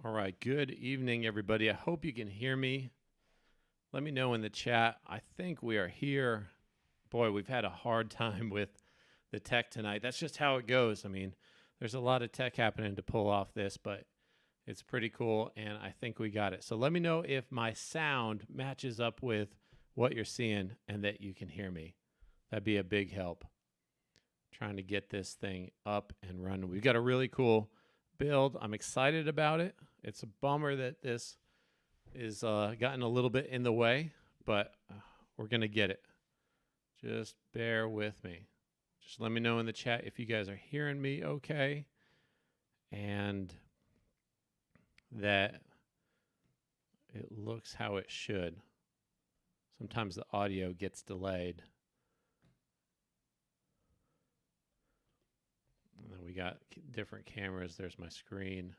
All right. Good evening, everybody. I hope you can hear me. Let me know in the chat. I think we are here. Boy, we've had a hard time with the tech tonight. That's just how it goes. I mean, there's a lot of tech happening to pull off this, but it's pretty cool, and I think we got it. So let me know if my sound matches up with what you're seeing and that you can hear me. That'd be a big help. Trying to get this thing up and running. We've got a really cool build. I'm excited about it. It's a bummer that this is gotten a little bit in the way, but we're going to get it. Just bear with me. Just let me know in the chat if you guys are hearing me okay and that it looks how it should. Sometimes the audio gets delayed. And then we got different cameras. There's my screen.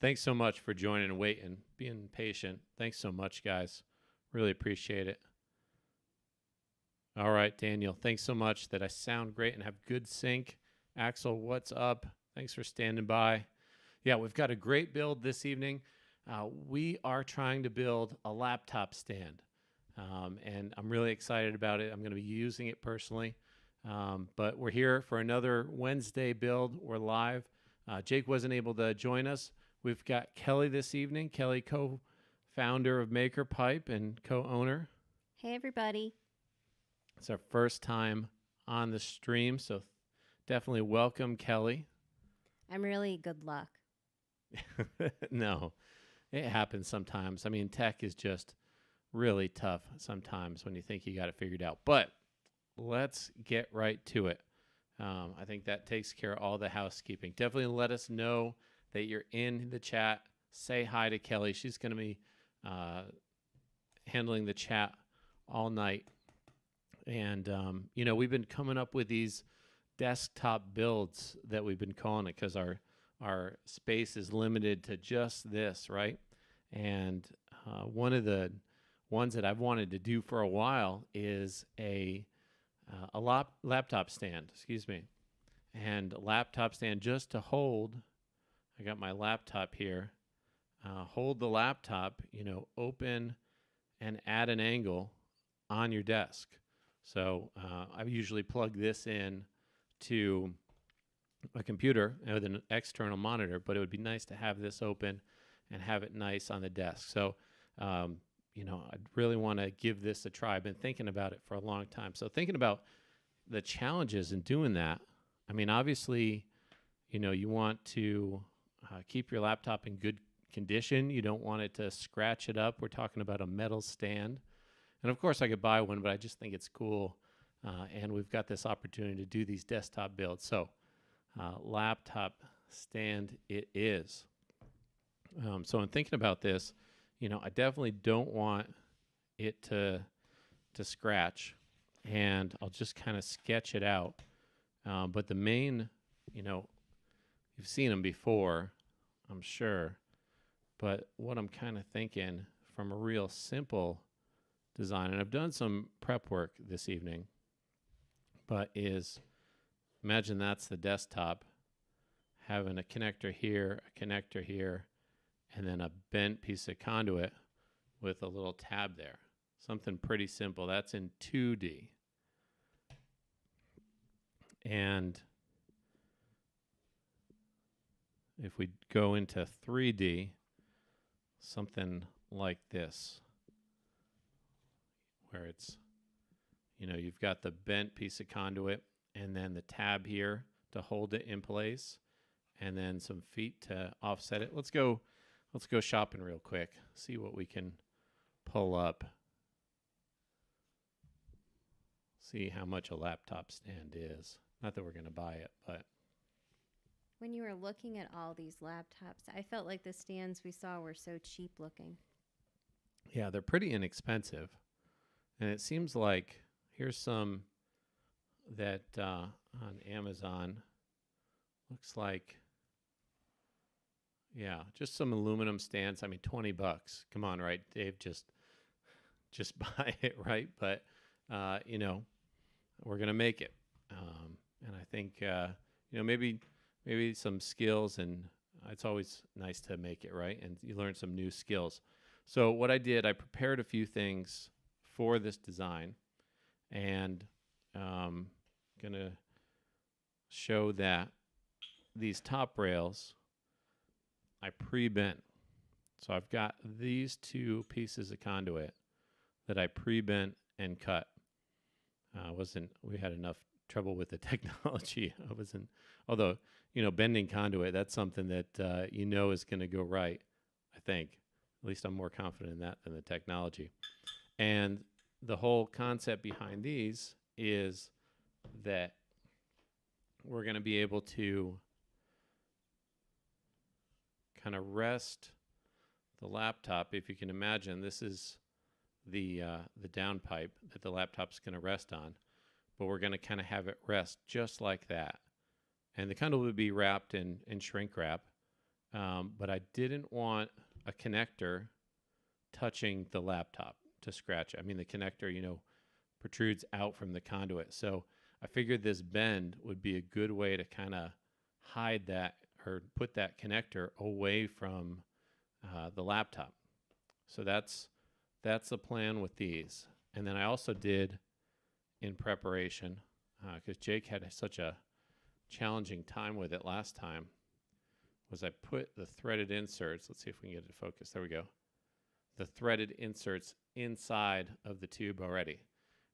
Thanks so much for joining and waiting, being patient. Thanks so much, guys. Really appreciate it. All right, Daniel, thanks so much that I sound great and have good sync. Axel, what's up? Thanks for standing by. Yeah, we've got a great build this evening. We are trying to build a laptop stand, and I'm really excited about it. I'm going to be using it personally, but we're here for another Wednesday build. We're live. Jake wasn't able to join us. We've got Kelly this evening. Kelly, co-founder of Maker Pipe and co-owner. Hey, everybody. It's our first time on the stream, so definitely welcome, Kelly. I'm really good luck. No, it happens sometimes. I mean, tech is just really tough sometimes when you think you got it figured out. But let's get right to it. I think that takes care of all the housekeeping. Definitely let us know that you're in the chat. Say hi to Kelly. She's going to be handling the chat all night. And, we've been coming up with these desktop builds that we've been calling it because our space is limited to just this, right? And one of the ones that I've wanted to do for a while is a laptop stand, and a laptop stand just to hold. I got my laptop here. Hold the laptop, open and at an angle on your desk. So I usually plug this in to a computer with an external monitor, but it would be nice to have this open and have it nice on the desk. So, I'd really want to give this a try. I've been thinking about it for a long time. So thinking about the challenges in doing that, I mean, obviously, you want to keep your laptop in good condition. You don't want it to scratch it up. We're talking about a metal stand. And of course I could buy one, but I just think it's cool. And we've got this opportunity to do these desktop builds. So laptop stand it is. So in thinking about this, I definitely don't want it to scratch. And I'll just kind of sketch it out. But the main, you've seen them before, I'm sure. But what I'm kind of thinking from a real simple design, and I've done some prep work this evening, but imagine that's the desktop, having a connector here, and then a bent piece of conduit with a little tab there. Something pretty simple. That's in 2D. And if we go into 3D, something like this, where it's, you've got the bent piece of conduit and then the tab here to hold it in place and then some feet to offset it. Let's go shopping real quick, see what we can pull up. See how much a laptop stand is. Not that we're going to buy it, but When you were looking at all these laptops, I felt like the stands we saw were so cheap looking. yeah, they're pretty inexpensive. And it seems like here's some that on Amazon. Looks like, yeah, just some aluminum stands. I mean, $20. Come on, right, Dave? Just buy it, right? But we're gonna make it. And I think maybe some skills and it's always nice to make it right, and you learn some new skills. So what I did, I prepared a few things for this design, and gonna show that these top rails I pre-bent. So I've got these two pieces of conduit that I pre-bent and cut. We had enough trouble with the technology. Although, bending conduit, that's something that is going to go right, I think. At least I'm more confident in that than the technology. And the whole concept behind these is that we're going to be able to kind of rest the laptop. If you can imagine, this is the downpipe that the laptop's going to rest on, but we're going to kind of have it rest just like that. And the conduit would be wrapped in shrink wrap, but I didn't want a connector touching the laptop to scratch it. I mean, the connector, protrudes out from the conduit. So I figured this bend would be a good way to kind of hide that or put that connector away from the laptop. So that's the plan with these. And then I also did, in preparation, because Jake had such a challenging time with it last time, was I put the threaded inserts, let's see if we can get it to focus, there we go, the threaded inserts inside of the tube already.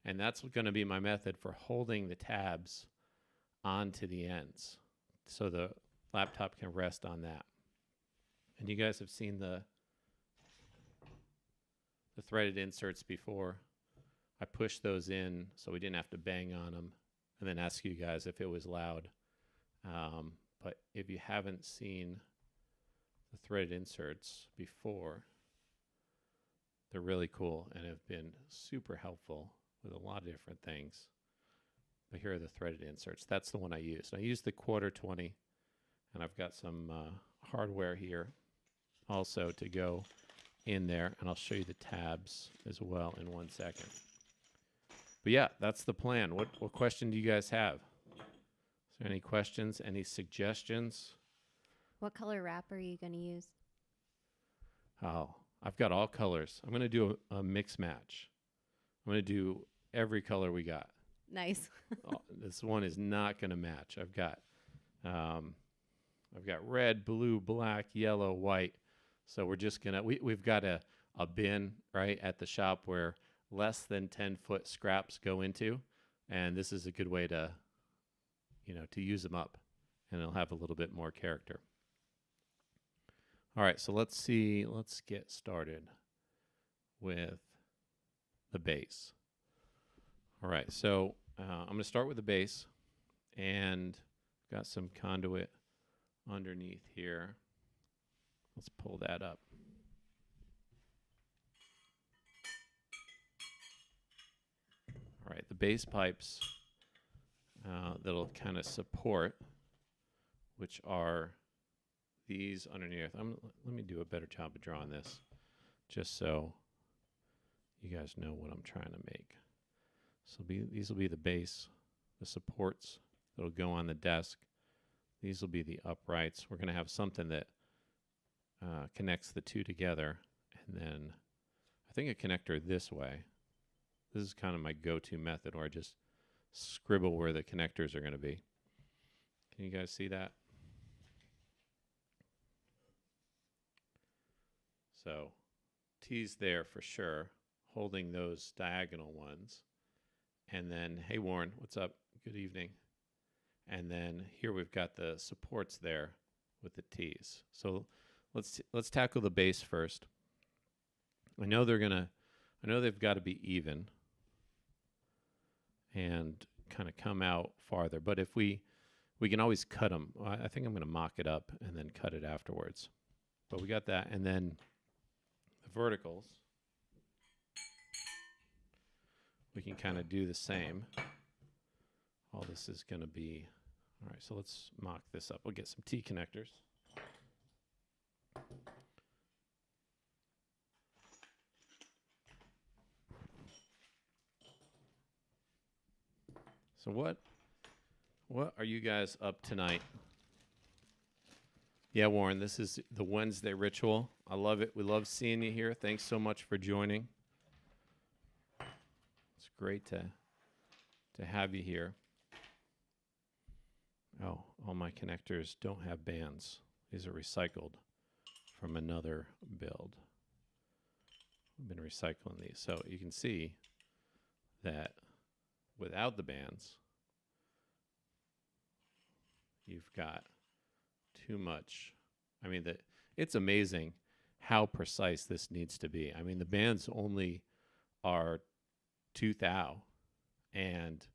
And that's going to be my method for holding the tabs onto the ends, so the laptop can rest on that. And you guys have seen the threaded inserts before. I pushed those in so we didn't have to bang on them, and then ask you guys if it was loud. But if you haven't seen the threaded inserts before, they're really cool and have been super helpful with a lot of different things. But here are the threaded inserts. That's the one I used. I used the 1/4-20, and I've got some hardware here also to go in there, and I'll show you the tabs as well in 1 second. But yeah, that's the plan. What question do you guys have? Is there any questions, any suggestions? What color wrap are you going to use? Oh, I've got all colors. I'm going to do a mix match. I'm going to do every color we got. Nice. This one is not going to match. I've got red, blue, black, yellow, white. So we're just going to, we've got a bin, right, at the shop where less than 10-foot scraps go into. And this is a good way to, to use them up. And it'll have a little bit more character. All right, so let's get started with the base. All right, so I'm going to start with the base, and got some conduit underneath here. Let's pull that up. All right, the base pipes that'll kind of support, which are these underneath. Let me do a better job of drawing this, just so you guys know what I'm trying to make. So these will be the base, the supports that'll go on the desk. These will be the uprights. We're going to have something that connects the two together, and then I think a connector this way. This is kind of my go-to method, where I just scribble where the connectors are going to be. Can you guys see that? So T's there for sure, holding those diagonal ones. And then, hey Warren, what's up? Good evening. And then here we've got the supports there with the T's. So let's tackle the base first. I know they've got to be even and kind of come out farther. But if we can always cut them. I think I'm going to mock it up and then cut it afterwards. But we got that, and then the verticals, we can kind of do the same. All this is going to be, all right, so let's mock this up. We'll get some T connectors. So what are you guys up tonight Yeah, Warren, this is the Wednesday ritual. I love it. We love seeing you here. Thanks so much for joining. It's great to have you here. Oh, all my connectors don't have bands. These are recycled from another build. We've been recycling these. So you can see that without the bands, you've got too much. I mean, it's amazing how precise this needs to be. I mean, the bands only are 2 thou, and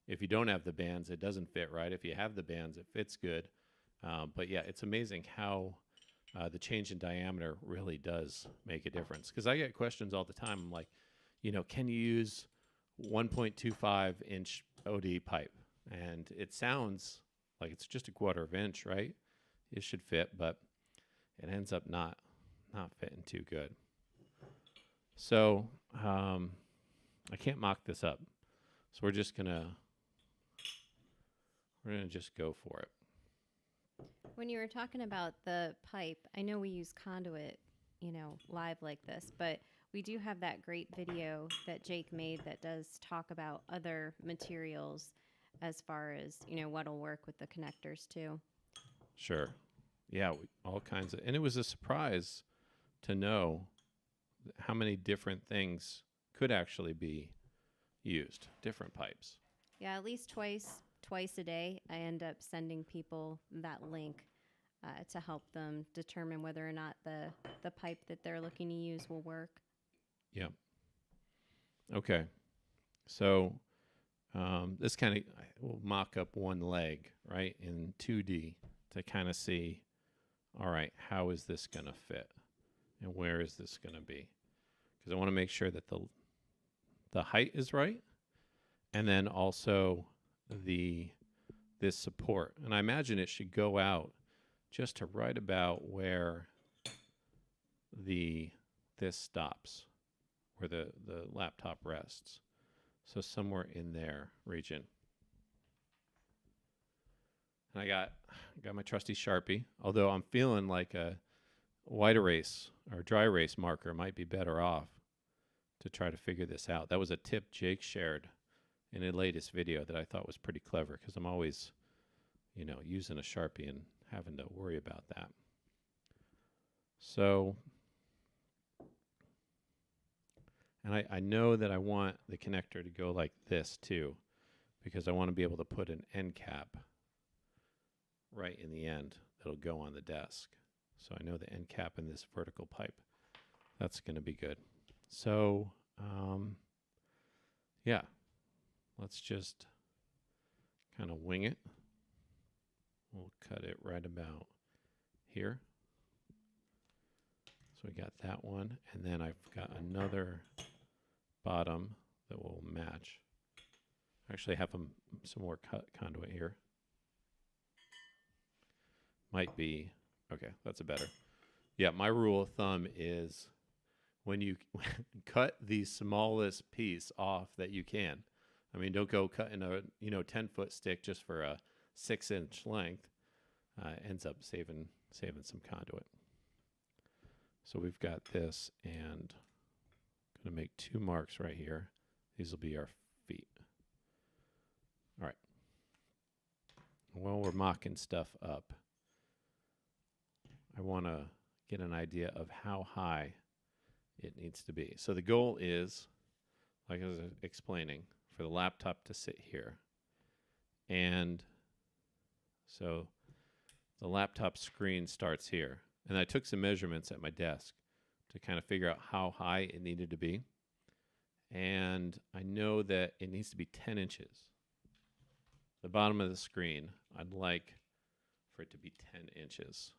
if you don't have the bands, it doesn't fit right. If you have the bands, it fits good. But yeah, it's amazing how the change in diameter really does make a difference. Because I get questions all the time. I'm like, can you use 1.25-inch OD pipe? And it sounds like it's just a 1/4 inch, right? It should fit, but it ends up not fitting too good. So I can't mock this up. So we're gonna just go for it. When you were talking about the pipe, I know we use Conduit, live like this, but we do have that great video that Jake made that does talk about other materials as far as, what'll work with the connectors too. Sure. Yeah, all kinds of, and it was a surprise to know how many different things could actually be used, different pipes. Yeah, at least twice a day, I end up sending people that link to help them determine whether or not the pipe that they're looking to use will work. Yeah. Okay. So this kind of, we'll mock up one leg, right, in 2D to kind of see, all right, how is this going to fit? And where is this going to be? Because I want to make sure that the height is right, and then also this support. And I imagine it should go out just to right about where this stops, where the laptop rests. So somewhere in there region. And I got my trusty Sharpie, although I'm feeling like a white erase or dry erase marker might be better off to try to figure this out. That was a tip Jake shared in a latest video that I thought was pretty clever, because I'm always, using a Sharpie and having to worry about that. So, and I know that I want the connector to go like this too, because I want to be able to put an end cap right in the end that'll go on the desk. So I know the end cap in this vertical pipe, that's going to be good. So, yeah, let's just kind of wing it. We'll cut it right about here. So we got that one, and then I've got another bottom that will match. Actually, I have some more conduit here. Might be, okay, that's a better. Yeah, my rule of thumb is when you cut the smallest piece off that you can. I mean, don't go cutting a 10-foot stick just for a 6-inch length. Ends up saving some conduit. So we've got this, and I'm going to make 2 marks right here. These will be our feet. All right. While we're mocking stuff up, I want to get an idea of how high it needs to be. So the goal is, like I was explaining, for the laptop to sit here. And so the laptop screen starts here. And I took some measurements at my desk to kind of figure out how high it needed to be. And I know that it needs to be 10 inches. The bottom of the screen, I'd like for it to be 10 inches.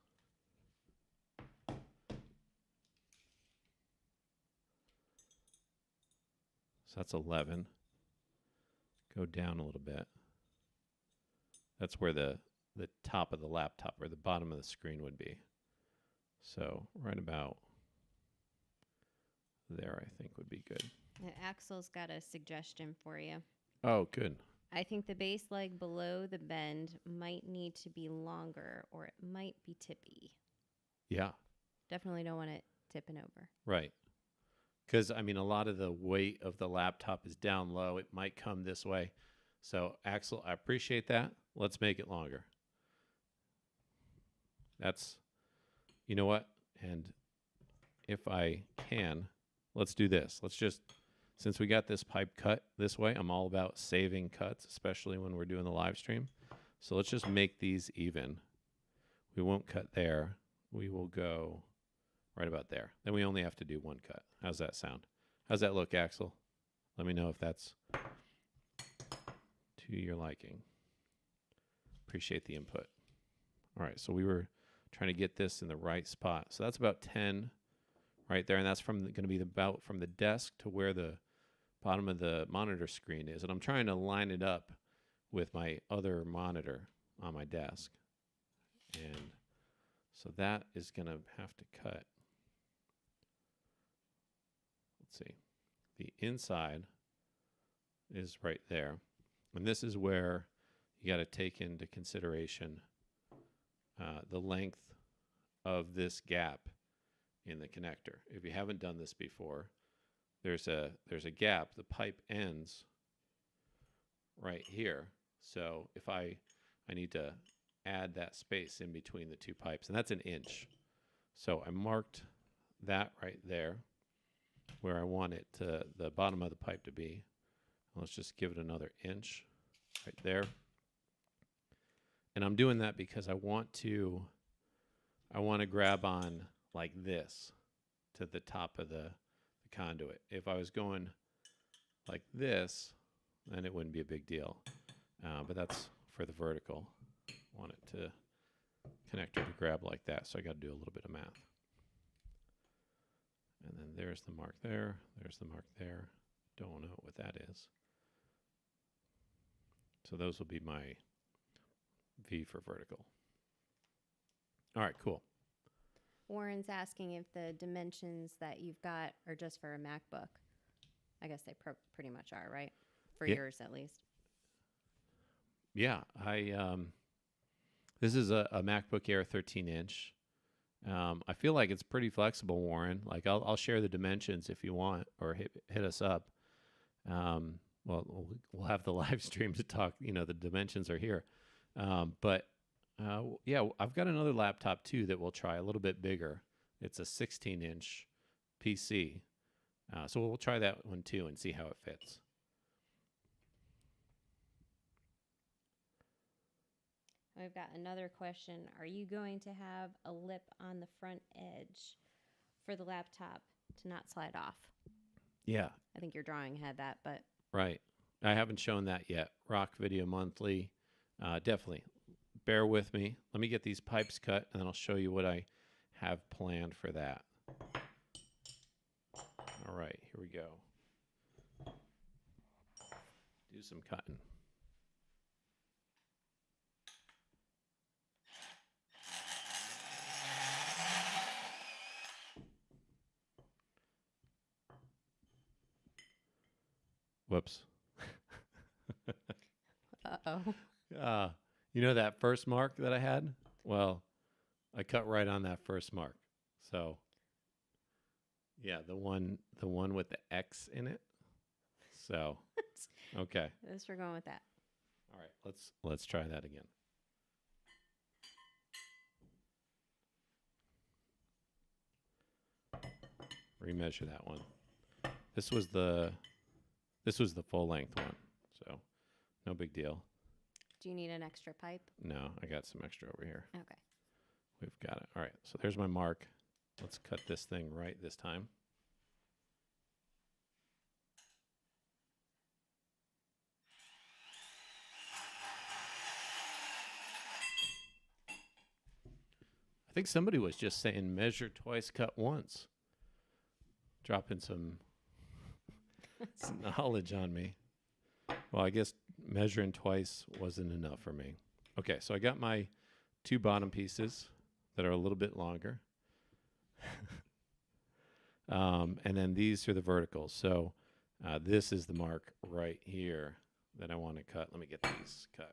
So that's 11. Go down a little bit. That's where the top of the laptop or the bottom of the screen would be. So right about there, I think would be good. Axel's got a suggestion for you. Oh, good. I think the base leg below the bend might need to be longer or it might be tippy. Yeah, Definitely don't want it tipping over. right. Because, I mean, a lot of the weight of the laptop is down low. It might come this way. So, Axel, I appreciate that. Let's make it longer. That's, you know what? And if I can, let's do this. Let's just, since we got this pipe cut this way, I'm all about saving cuts, especially when we're doing the live stream. So let's just make these even. We won't cut there. We will go right about there. Then we only have to do one cut. How's that sound? How's that look, Axel? Let me know if that's to your liking. Appreciate the input. All right, so we were trying to get this in the right spot. So that's about 10 right there, and that's from going to be about from the desk to where the bottom of the monitor screen is. And I'm trying to line it up with my other monitor on my desk. And so that is going to have to cut. Let's see. The inside is right there. And this is where you got to take into consideration the length of this gap in the connector. If you haven't done this before, there's a gap. The pipe ends right here. So if I need to add that space in between the two pipes, and that's an inch. So I marked that right there where I want it to the bottom of the pipe to be. Let's just give it another inch right there. And I'm doing that because I want to grab on like this to the top of the conduit. If I was going like this, then it wouldn't be a big deal. But that's for the vertical. I want it to connector to grab like that, so I got to do a little bit of math. And then there's the mark there. There's the mark there. Don't know what that is. So those will be my V for vertical. All right, cool. Warren's asking if the dimensions that you've got are just for a MacBook. I guess they pretty much are, right? For yours, at least. Yeah, this is a MacBook Air 13-inch. I feel like it's pretty flexible, Warren. Like I'll share the dimensions if you want, or hit us up. Well, we'll have the live stream to talk. You know, the dimensions are here. Yeah, I've got another laptop too that we'll try a little bit bigger. It's a 16-inch PC. So we'll try that one too and see how it fits. We've got another question. Are you going to have a lip on the front edge for the laptop to not slide off? Yeah. I think your drawing had that, but... Right. I haven't shown that yet. Rock Video Monthly. Definitely. Bear with me. Let me get these pipes cut, and then I'll show you what I have planned for that. All right, here we go. Do some cutting. Whoops. Uh-oh. You know that first mark that I had? Well, I cut right on that first mark. So, yeah, the one with the X in it. So, okay. I guess we're going with that. All right, let's try that again. Remeasure that one. This was the full length one. So, no big deal. Do you need an extra pipe? No, I got some extra over here. Okay. We've got it. All right, so there's my mark. Let's cut this thing right this time. I think somebody was just saying measure twice, cut once. Dropping some knowledge on me. Well, I guess measuring twice wasn't enough for me. Okay, so I got my two bottom pieces that are a little bit longer. And then these are the verticals. So this is the mark right here that I want to cut. Let me get these cut.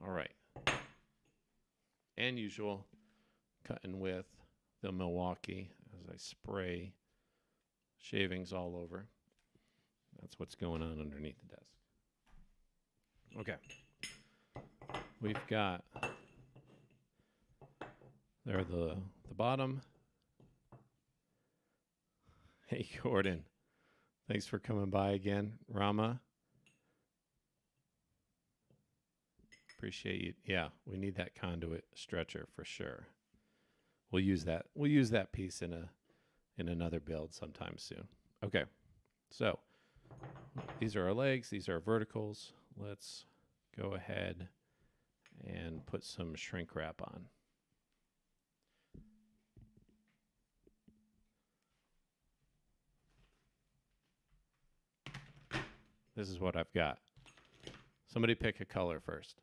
All right. And usual, cutting with the Milwaukee as I spray shavings all over. That's what's going on underneath the desk. Okay. We've got there the bottom. Hey, Gordon. Thanks for coming by again. Rama. Appreciate you. Yeah, we need that conduit stretcher for sure. We'll use that. We'll use that piece in another build sometime soon. Okay. So these are our legs. These are our verticals. Let's go ahead and put some shrink wrap on. This is what I've got. Somebody pick a color first.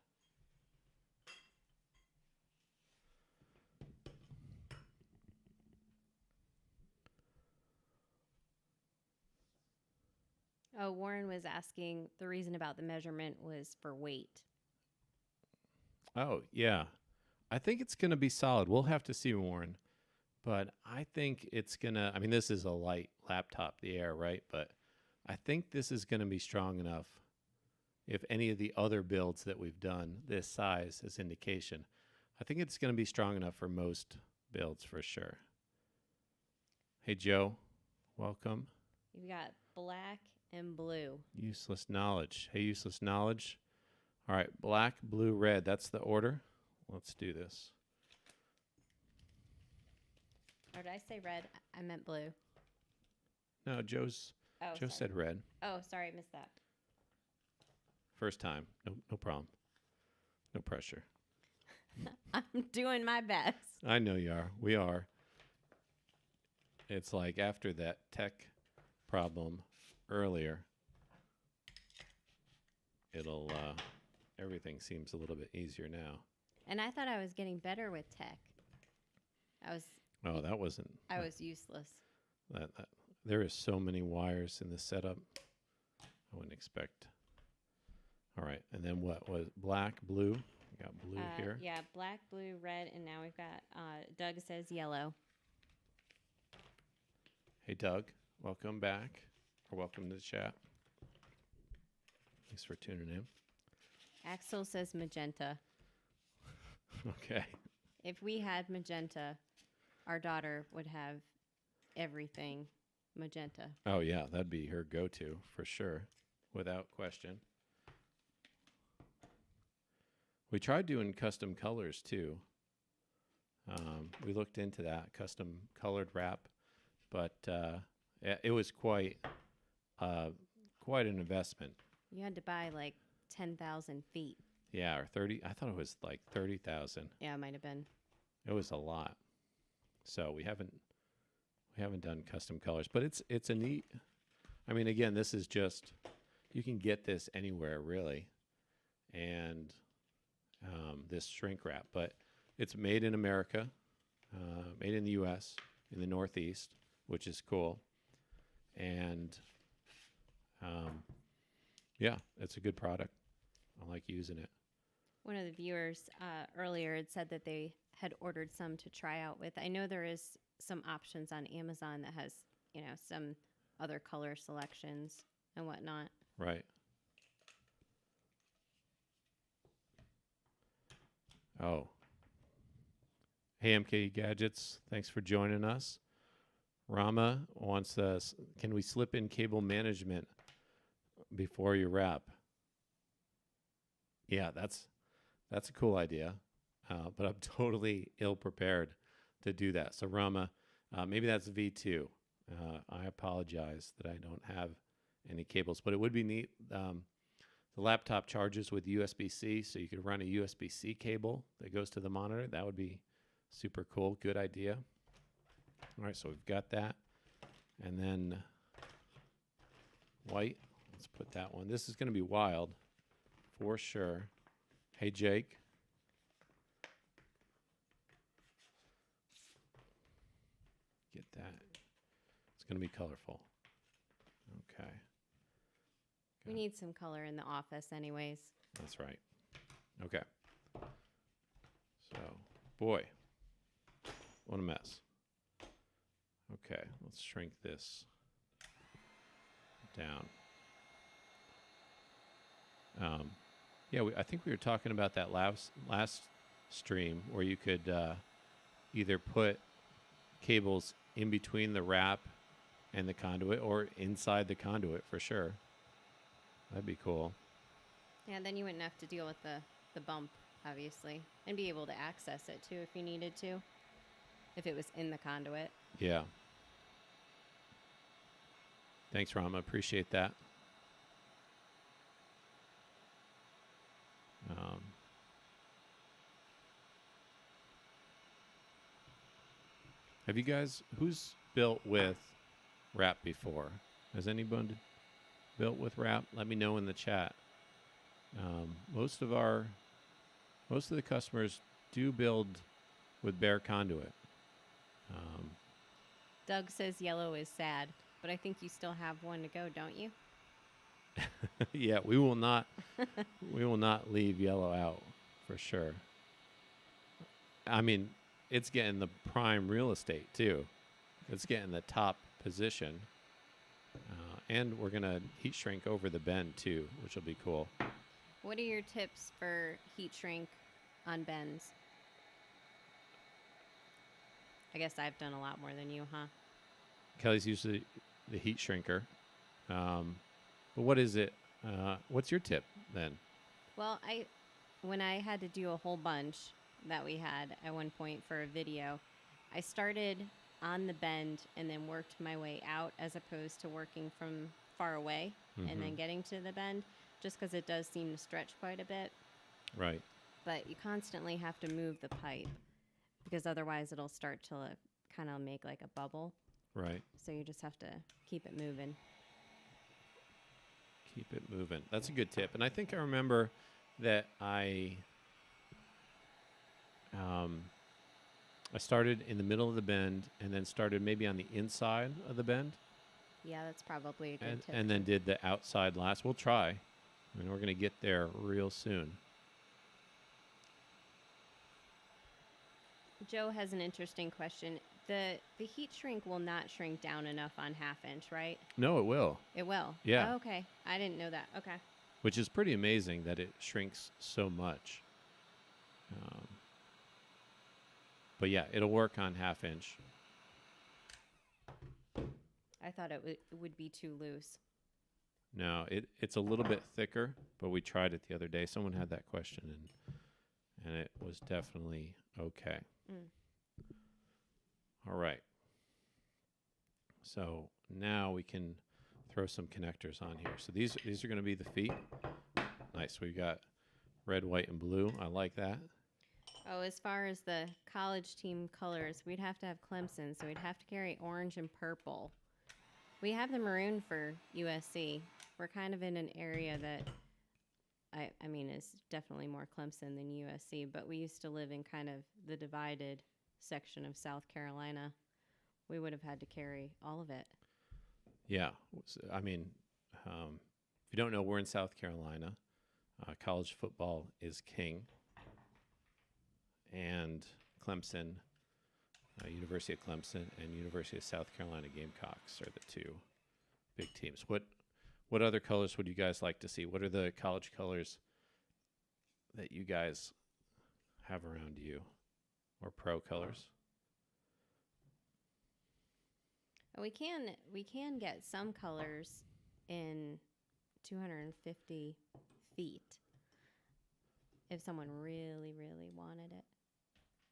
Oh, Warren was asking the reason about the measurement was for weight. Oh, yeah. I think it's going to be solid. We'll have to see, Warren. But I think it's going to, I mean, this is a light laptop, the Air, right? But I think this is going to be strong enough. If any of the other builds that we've done this size as indication, I think it's going to be strong enough for most builds for sure. Hey, Joe, welcome. You've got black and blue. Useless knowledge. Hey, useless knowledge. All right, black, blue, red. That's the order. Let's do this. Or did I say red? I meant blue. No, Joe said red. Oh, sorry, I missed that. First time. No problem. No pressure. I'm doing my best. I know you are. We are. It's like after that tech problem earlier, it'll everything seems a little bit easier now. And I thought I was getting better with tech. Oh, that wasn't. I was useless. That there is so many wires in the setup. I wouldn't expect. All right, and then what was black, blue? We got blue here. Yeah, black, blue, red, and now we've got. Doug says yellow. Hey, Doug, welcome back, or welcome to the chat. Thanks for tuning in. Axel says magenta. Okay. If we had magenta, our daughter would have everything magenta. Oh, yeah, that'd be her go-to for sure, without question. We tried doing custom colors, too. We looked into that, custom colored wrap, but it was quite an investment. You had to buy like 10,000 feet. Yeah, or 30. I thought it was like 30,000. Yeah, it might have been. It was a lot. So we haven't done custom colors, but it's a neat. I mean, again, this is just you can get this anywhere really, and this shrink wrap, but it's made in America, made in the U.S. in the Northeast, which is cool, and yeah, it's a good product. I like using it. One of the viewers earlier had said that they had ordered some to try out with. I know there is some options on Amazon that has, some other color selections and whatnot. Right. Oh. Hey, MK Gadgets. Thanks for joining us. Rama wants us, can we slip in cable management before you wrap? Yeah, that's a cool idea, but I'm totally ill-prepared to do that. So, Rama, maybe that's V2. I apologize that I don't have any cables, but it would be neat. The laptop charges with USB-C, so you could run a USB-C cable that goes to the monitor. That would be super cool. Good idea. All right, so we've got that. And then white. Let's put that one. This is going to be wild for sure. Hey, Jake. Get that. It's going to be colorful. Okay. We need some color in the office anyways. That's right. Okay. So, boy, what a mess. Okay, let's shrink this down. Yeah, I think we were talking about that last stream where you could either put cables in between the wrap and the conduit or inside the conduit for sure. That'd be cool. Yeah, then you wouldn't have to deal with the bump, obviously, and be able to access it too if you needed to, if it was in the conduit. Yeah. Thanks, Ram. I appreciate that. Have you guys, who's built with wrap before? Has anyone built with wrap? Let me know in the chat. Most of the customers do build with bare conduit. Doug says yellow is sad, but I think you still have one to go, don't you? Yeah, we will not leave yellow out for sure. I mean, it's getting the prime real estate too. It's getting the top position. And we're going to heat shrink over the bend too, which will be cool. What are your tips for heat shrink on bends? I guess I've done a lot more than you, huh? Kelly's usually the heat shrinker. But what is it? What's your tip then? Well, when I had to do a whole bunch that we had at one point for a video, I started on the bend and then worked my way out as opposed to working from far away and then getting to the bend, just because it does seem to stretch quite a bit. Right. But you constantly have to move the pipe because otherwise it'll start to kind of make like a bubble. Right. So you just have to keep it moving. Keep it moving. That's a good tip. And I think I remember that I started in the middle of the bend and then started maybe on the inside of the bend. Yeah, that's probably a good tip. And then did the outside last. We'll try. I mean, we're going to get there real soon. Joe has an interesting question. The heat shrink will not shrink down enough on 1/2 inch, right? No, it will. It will? Yeah. Oh, okay. I didn't know that. Okay. Which is pretty amazing that it shrinks so much. But yeah, it'll work on 1/2 inch. I thought it would be too loose. No, it's a little bit thicker, but we tried it the other day. Someone had that question, and it was definitely okay. All right. So now we can throw some connectors on here. So these are going to be the feet. Nice. We've got red, white, and blue. I like that. Oh, as far as the college team colors, we'd have to have Clemson, so we'd have to carry orange and purple. We have the maroon for USC. We're kind of in an area that, I mean, is definitely more Clemson than USC, but we used to live in kind of the divided section of South Carolina. We would have had to carry all of it. Yeah. I mean, if you don't know, we're in South Carolina. College football is king. And Clemson, University of Clemson, and University of South Carolina Gamecocks are the two big teams. What other colors would you guys like to see? What are the college colors that you guys have around you, or pro colors? We can get some colors in 250 feet if someone really, really wanted it.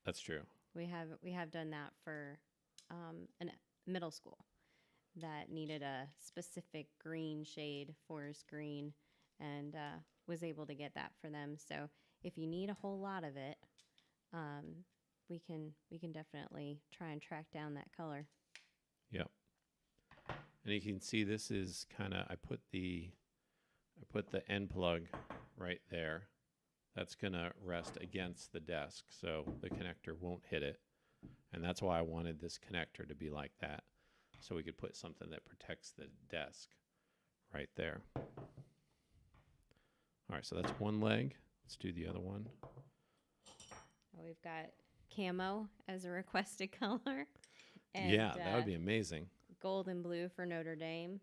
That's true. We have done that for a middle school that needed a specific green shade, forest green, and was able to get that for them. So if you need a whole lot of it, we can definitely try and track down that color. Yep. And you can see this is kind of, I put the end plug right there. That's going to rest against the desk so the connector won't hit it. And that's why I wanted this connector to be like that, so we could put something that protects the desk right there. All right, so that's one leg. Let's do the other one. We've got camo as a requested color. And, yeah, that would be amazing. Gold and blue for Notre Dame.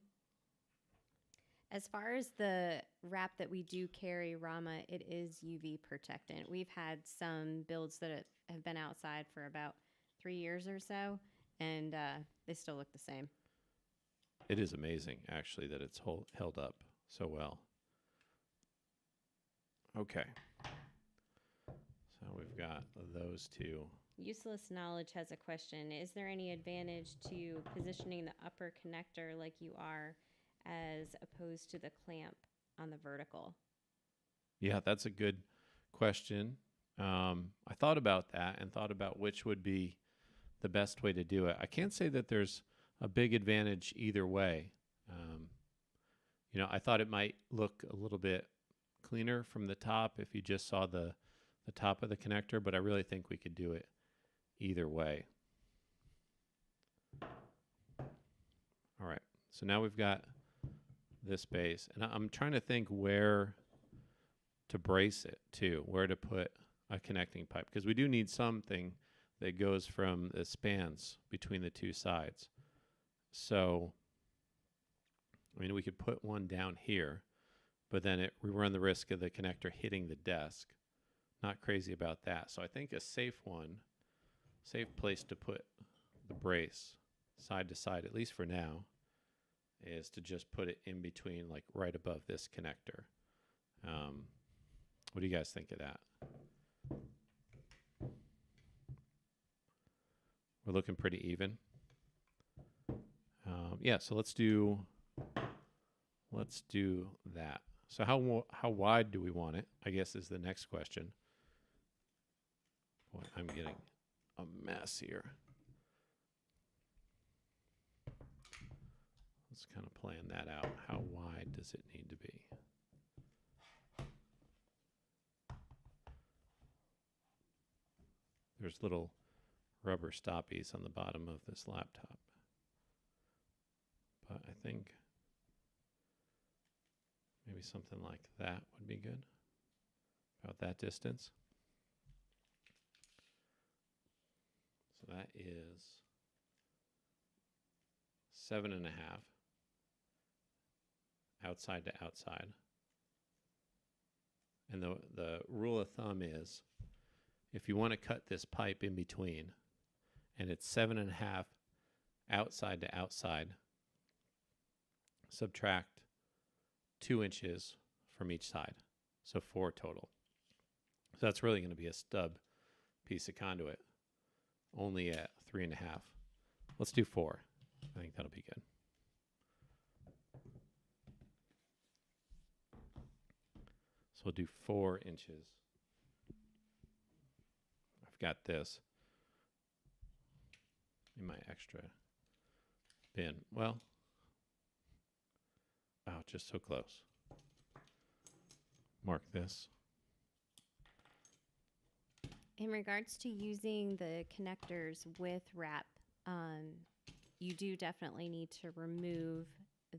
As far as the wrap that we do carry, Rama, it is UV protectant. We've had some builds that have been outside for about 3 years or so, and they still look the same. It is amazing, actually, that it's held up so well. Okay. So we've got those two. Useless Knowledge has a question. Is there any advantage to positioning the upper connector like you are as opposed to the clamp on the vertical? Yeah, that's a good question. I thought about that and thought about which would be the best way to do it. I can't say that there's a big advantage either way. I thought it might look a little bit cleaner from the top if you just saw the top of the connector, but I really think we could do it either way. All right, so now we've got this base, and I'm trying to think where to brace it too, where to put a connecting pipe, because we do need something that goes from the spans between the two sides. So, I mean, we could put one down here, but then we run the risk of the connector hitting the desk. Not crazy about that. So I think a safe place to put the brace side to side, at least for now, is to just put it in between, like right above this connector. What do you guys think of that? We're looking pretty even. Yeah, so let's do that. So how wide do we want it, I guess, is the next question. Boy, I'm getting a mess here. Let's kind of plan that out. How wide does it need to be? There's little rubber stoppies on the bottom of this laptop. But I think maybe something like that would be good. About that distance. So that is 7.5 outside to outside. And the rule of thumb is, if you want to cut this pipe in between, and it's 7.5 outside to outside, subtract 2 inches from each side, so 4 total. So that's really going to be a stub piece of conduit, only at 3.5. Let's do 4. I think that'll be good. So we'll do 4 inches. I've got this in my extra bin. Well, oh, just so close. Mark this. In regards to using the connectors with wrap, you do definitely need to remove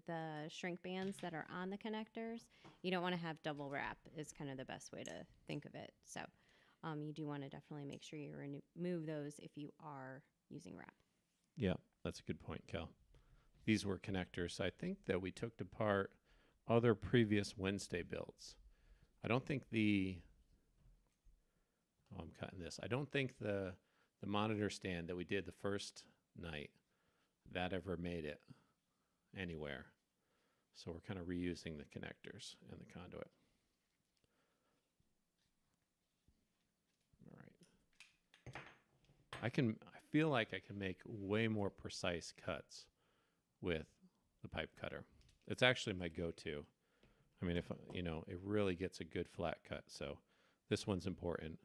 the shrink bands that are on the connectors. You don't want to have double wrap is kind of the best way to think of it. So you do want to definitely make sure you remove those if you are using wrap. Yeah, that's a good point, Kel. These were connectors, I think, that we took apart other previous Wednesday builds. I don't think I'm cutting this. I don't think the monitor stand that we did the first night that ever made it anywhere. So we're kind of reusing the connectors and the conduit. All right. I feel like I can make way more precise cuts with the pipe cutter. It's actually my go-to. I mean, if it really gets a good flat cut. So this one's important.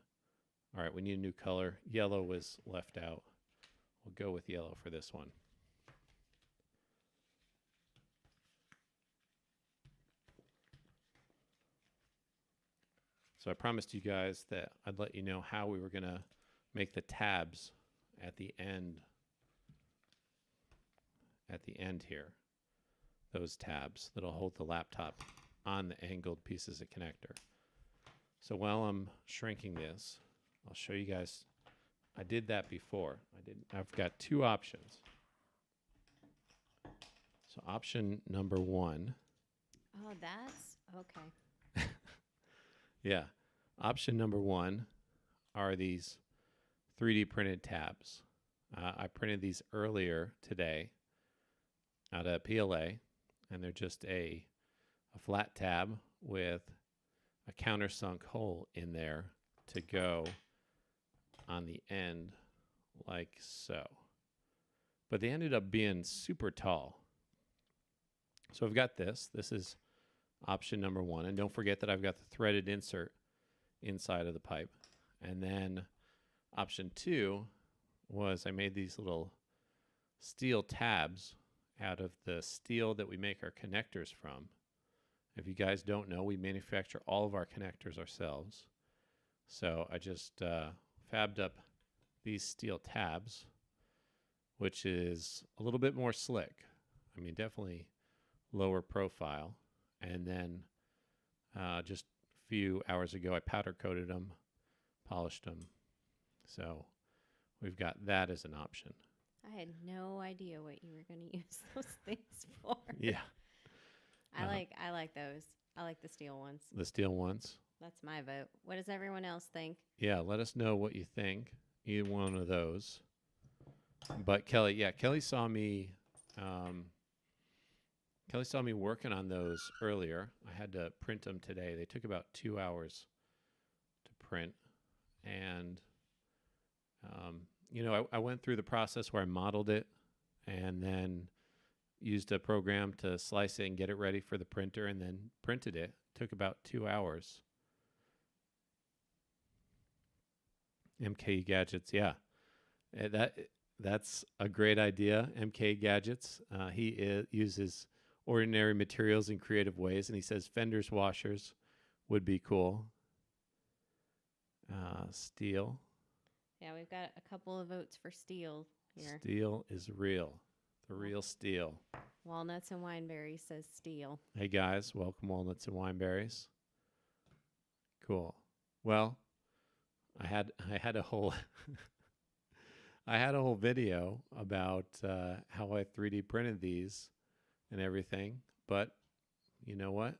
All right, we need a new color. Yellow was left out. We'll go with yellow for this one. So I promised you guys that I'd let you know how we were going to make the tabs at the end. At the end here, those tabs that'll hold the laptop on the angled pieces of connector. So while I'm shrinking this, I'll show you guys. I did that before. I've got two options. So option number one. Oh, that's okay. Yeah. Option number one are these 3D printed tabs. I printed these earlier today out of PLA, and they're just a flat tab with a countersunk hole in there to go on the end like so. But they ended up being super tall. So I've got this. This is option number one. And don't forget that I've got the threaded insert inside of the pipe. And then option two was I made these little steel tabs out of the steel that we make our connectors from. If you guys don't know, we manufacture all of our connectors ourselves. So I just fabbed up these steel tabs, which is a little bit more slick. I mean, definitely lower profile. And then just a few hours ago, I powder coated them, polished them. So we've got that as an option. I had no idea what you were going to use those things for. Yeah. I like those. I like the steel ones. The steel ones. That's my vote. What does everyone else think? Yeah, let us know what you think. Either one of those. But Kelly saw me. Kelly saw me working on those earlier. I had to print them today. They took about 2 hours to print, and I went through the process where I modeled it, and then used a program to slice it and get it ready for the printer, and then printed it. Took about 2 hours. MK Gadgets, yeah. That's a great idea. MK Gadgets. He uses ordinary materials in creative ways, and he says fenders washers would be cool. Steel. Yeah, we've got a couple of votes for steel here. Steel is real. The real steel. Walnuts and Wineberries says steel. Hey guys, welcome Walnuts and Wineberries. Cool. Well, I had a whole I had a whole video about how I 3D printed these and everything, but you know what?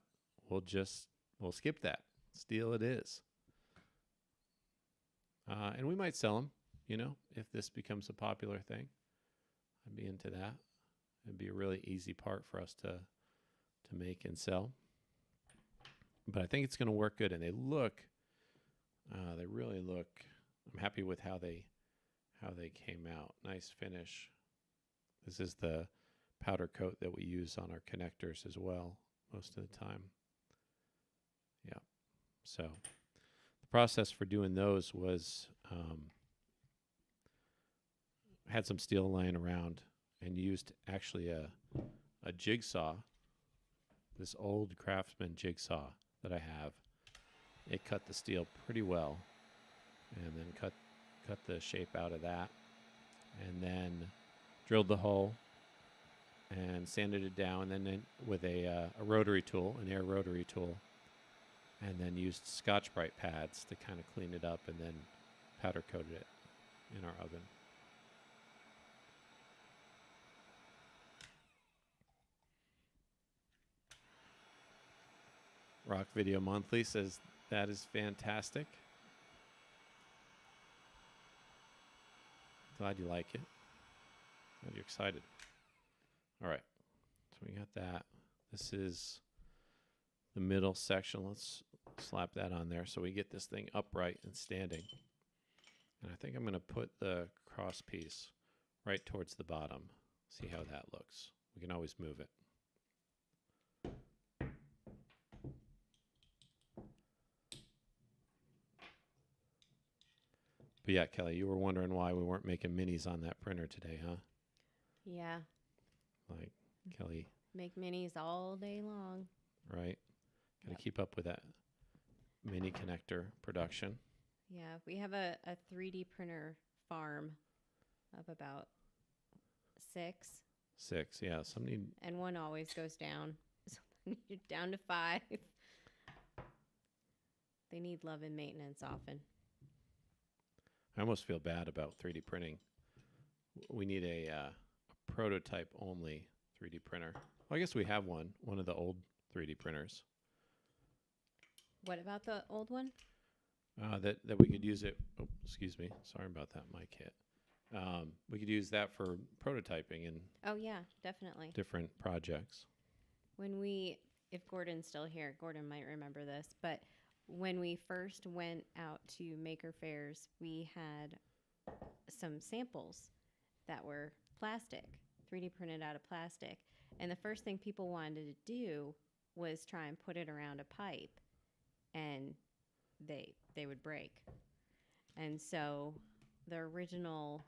We'll skip that. Steel it is. And we might sell them, if this becomes a popular thing. I'd be into that. It'd be a really easy part for us to make and sell. But I think it's going to work good, and they really look. I'm happy with how they came out. Nice finish. This is the powder coat that we use on our connectors as well most of the time. Yeah. So the process for doing those was had some steel lying around and used actually a jigsaw, this old Craftsman jigsaw that I have. It cut the steel pretty well, and then cut the shape out of that, and then drilled the hole and sanded it down, and then with a rotary tool, an air rotary tool, and then used Scotch-Brite pads to kind of clean it up, and then powder coated it in our oven. Rock Video Monthly says that is fantastic. Glad you like it. Glad you're excited. All right. So we got that. This is the middle section. Let's slap that on there so we get this thing upright and standing. And I think I'm going to put the cross piece right towards the bottom. See how that looks. We can always move it. But yeah, Kelly, you were wondering why we weren't making minis on that printer today, huh? Yeah. Like, Kelly. Make minis all day long. Right? Got to keep up with that mini connector production. Yeah, we have a 3D printer farm of about 6, 6, yeah. Some need. and one always goes down. So then you're down to 5. They need love and maintenance often. I almost feel bad about 3D printing. We need a prototype only 3D printer. Well, I guess we have one of the old 3D printers. What about the old one? That we could use it. Oh, excuse me. Sorry about that mic hit. We could use that for prototyping and Oh, yeah, definitely. different projects. If Gordon's still here, Gordon might remember this, but when we first went out to maker fairs, we had some samples that were plastic, 3D printed out of plastic. And the first thing people wanted to do was try and put it around a pipe, and they would break. And so the original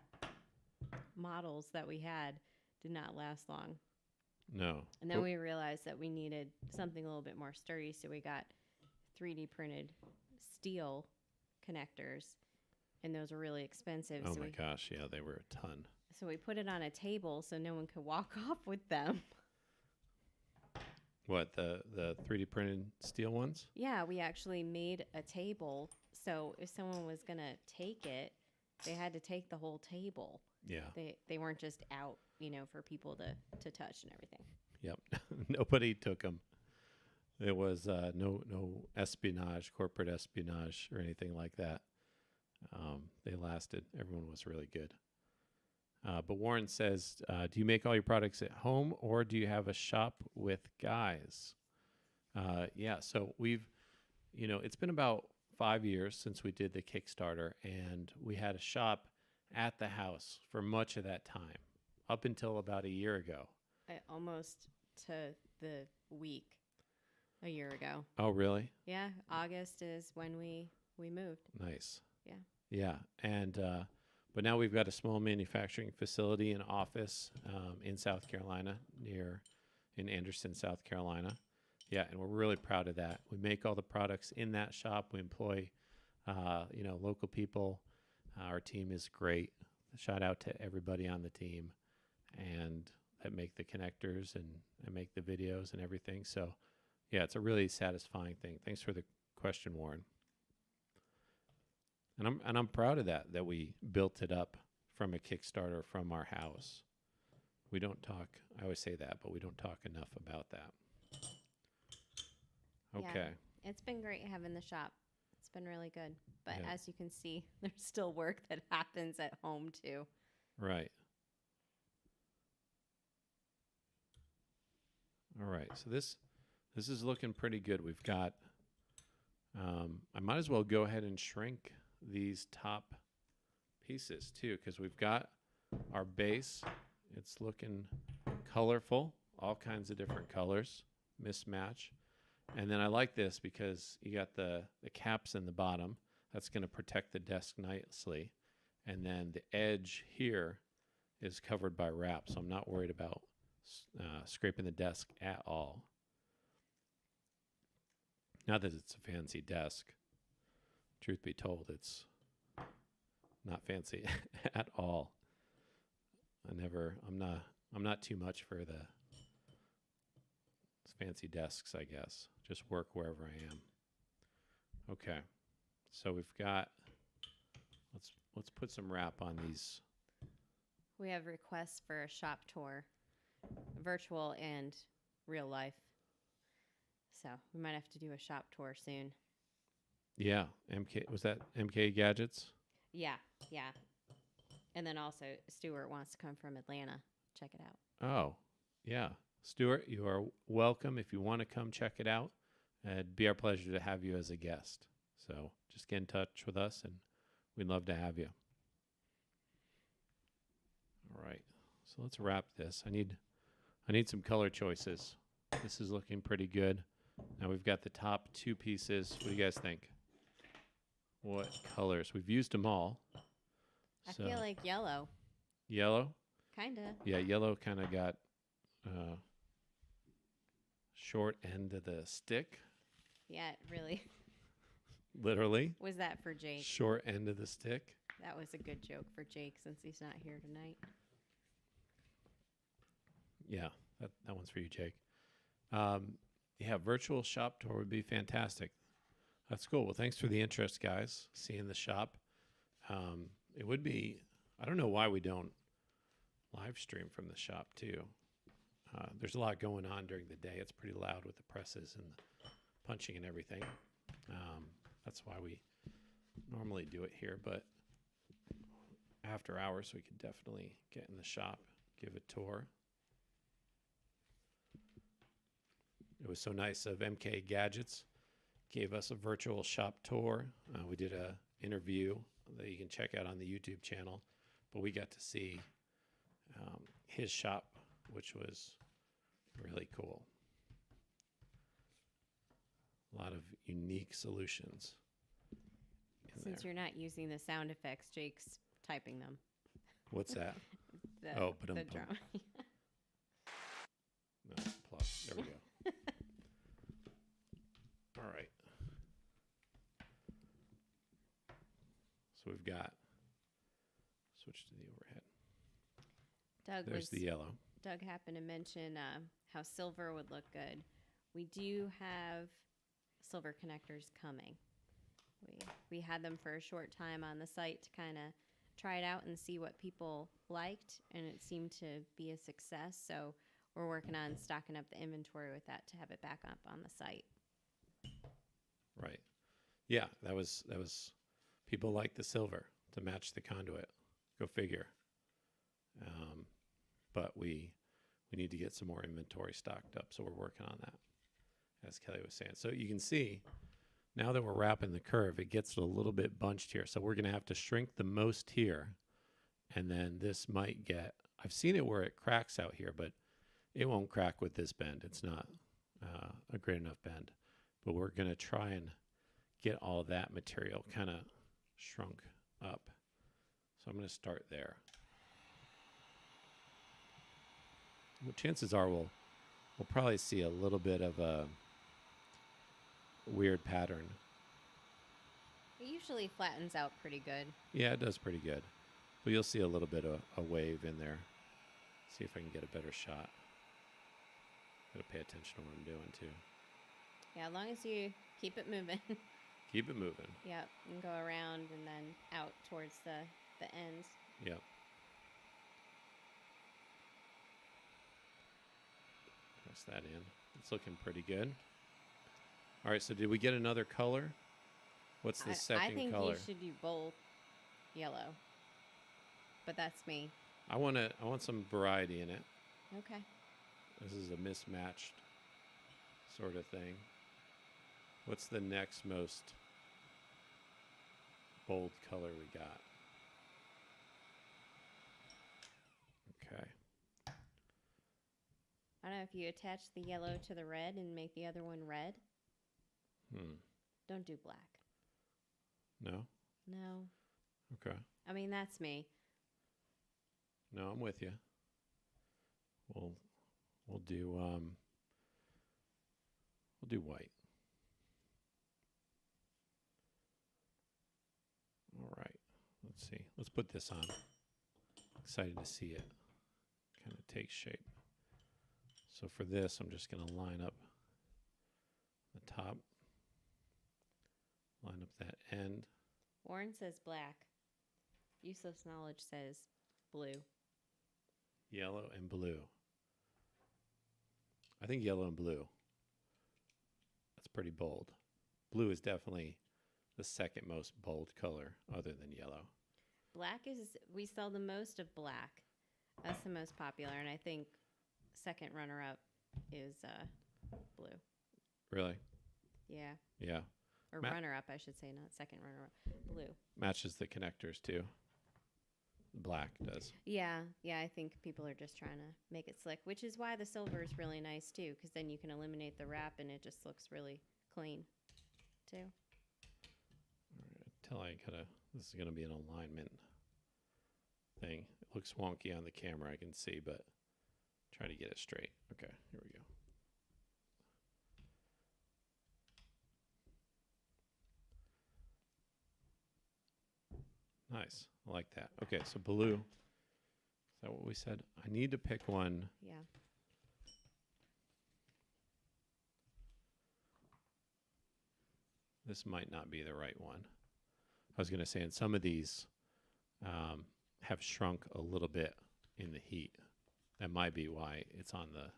models that we had did not last long. No. And then we realized that we needed something a little bit more sturdy, so we got 3D printed steel connectors, and those were really expensive. Oh my gosh, yeah, they were a ton. So we put it on a table so no one could walk off with them. What, the 3D printed steel ones? Yeah, we actually made a table, so if someone was going to take it, they had to take the whole table. Yeah. They weren't just out, for people to touch and everything. Yep. Nobody took them. There was no espionage, corporate espionage, or anything like that. They lasted. Everyone was really good. But Warren says, do you make all your products at home, or do you have a shop with guys? Yeah, so we've, it's been about 5 years since we did the Kickstarter, and we had a shop at the house for much of that time, up until about a year ago. Almost to the week a year ago. Oh, really? Yeah, August is when we moved. Nice. Yeah. Yeah, and but now we've got a small manufacturing facility and office in South Carolina, in Anderson, South Carolina. Yeah, and we're really proud of that. We make all the products in that shop. We employ, local people. Our team is great. Shout out to everybody on the team, and that make the connectors and make the videos and everything. So, yeah, it's a really satisfying thing. Thanks for the question, Warren. And I'm proud of that we built it up from a Kickstarter from our house. We don't talk, I always say that, but we don't talk enough about that. Okay. Yeah, it's been great having the shop. It's been really good. But Yeah. as you can see, there's still work that happens at home too. Right. All right. So this is looking pretty good. We've got, I might as well go ahead and shrink these top pieces too, because we've got our base. It's looking colorful, all kinds of different colors, mismatch. And then I like this because you got the caps in the bottom. That's going to protect the desk nicely. And then the edge here is covered by wrap, so I'm not worried about scraping the desk at all. Not that it's a fancy desk. Truth be told, it's not fancy at all. I'm not too much for the fancy desks, I guess. Just work wherever I am. Okay. So we've got, let's put some wrap on these. We have requests for a shop tour, virtual and real life. So we might have to do a shop tour soon. Yeah, was that MK Gadgets? Yeah. And then also Stuart wants to come from Atlanta. Check it out. Oh, yeah. Stuart, you are welcome if you want to come check it out. It'd be our pleasure to have you as a guest. So just get in touch with us, and we'd love to have you. All right. So let's wrap this. I need some color choices. This is looking pretty good. Now we've got the top 2 pieces. What do you guys think? What colors? We've used them all. I feel like yellow. Yellow? Kind of. Yeah, yellow kind of got short end of the stick. Yeah, really. Literally. Was that for Jake? Short end of the stick. That was a good joke for Jake since he's not here tonight. Yeah, that one's for you, Jake. Yeah, virtual shop tour would be fantastic. That's cool. Well, thanks for the interest, guys. Seeing the shop. It would be, I don't know why we don't live stream from the shop too. There's a lot going on during the day. It's pretty loud with the presses and the punching and everything. That's why we normally do it here, but after hours, we could definitely get in the shop, give a tour. It was so nice of MK Gadgets. Gave us a virtual shop tour. We did a interview that you can check out on the YouTube channel, but we got to see his shop, which was really cool. A lot of unique solutions. Since you're not using the sound effects, Jake's typing them. What's that? The drum. No, plus. There we go. All right. So we've got, switch to the overhead. There's the yellow. Doug happened to mention how silver would look good. We do have silver connectors coming. We had them for a short time on the site to kind of try it out and see what people liked, and it seemed to be a success. So we're working on stocking up the inventory with that to have it back up on the site. Right. Yeah, that was people like the silver to match the conduit. Go figure. But we need to get some more inventory stocked up, so we're working on that, as Kelly was saying. So you can see now that we're wrapping the curve, it gets a little bit bunched here. So we're going to have to shrink the most here, and then this might get, I've seen it where it cracks out here, but it won't crack with this bend. It's not a great enough bend. But we're going to try and get all that material kind of shrunk up. So I'm going to start there. Well, chances are we'll probably see a little bit of a weird pattern. It usually flattens out pretty good. Yeah, it does pretty good. But you'll see a little bit of a wave in there. See if I can get a better shot. Gotta pay attention to what I'm doing too. Yeah, as long as you keep it moving. Keep it moving. Yep, and go around and then out towards the ends. Yep. Press that in. It's looking pretty good. All right, so did we get another color? What's the second I think color? you should do both yellow. But that's me. I want some variety in it. Okay. This is a mismatched sort of thing. What's the next most bold color we got? Okay. I don't know if you attach the yellow to the red and make the other one red. Don't do black. No? No. Okay. I mean, that's me. No, I'm with you. We'll do white. All right. Let's see. Let's put this on. Excited to see it kind of take shape. So for this, I'm just going to line up the top. Line up that end. Warren says black. Useless knowledge says blue. Yellow and blue. I think yellow and blue. That's pretty bold. Blue is definitely the second most bold color other than yellow. Black is, we sell the most of black. That's the most popular, and I think second runner-up is blue. Really? Yeah. Yeah. Or runner-up, I should say, not second runner-up. Blue. Matches the connectors too. Black does. Yeah, I think people are just trying to make it slick, which is why the silver is really nice too, because then you can eliminate the wrap and it just looks really clean too. All right, this is gonna be an alignment thing. It looks wonky on the camera, I can see, but try to get it straight. Okay, here we go. Nice. I like that. Okay, so blue. Is that what we said? I need to pick one. Yeah. This might not be the right one. I was going to say, and some of these have shrunk a little bit in the heat. That might be why it's on the,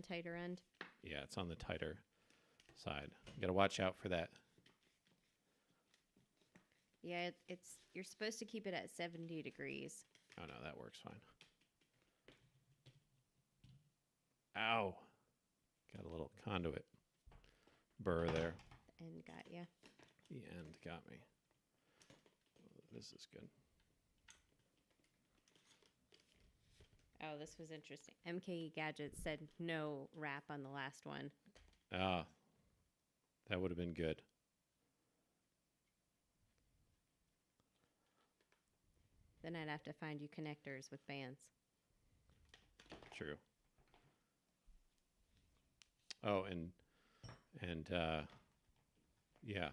tighter end. yeah, it's on the tighter side. You got to watch out for that. Yeah, you're supposed to keep it at 70 degrees. Oh, no, that works fine. Ow. Got a little conduit burr there. And got ya. The end got me. This is good. Oh, this was interesting. MKE Gadgets said no wrap on the last one. Ah, that would have been good. Then I'd have to find you connectors with bands. True. Oh, and yeah,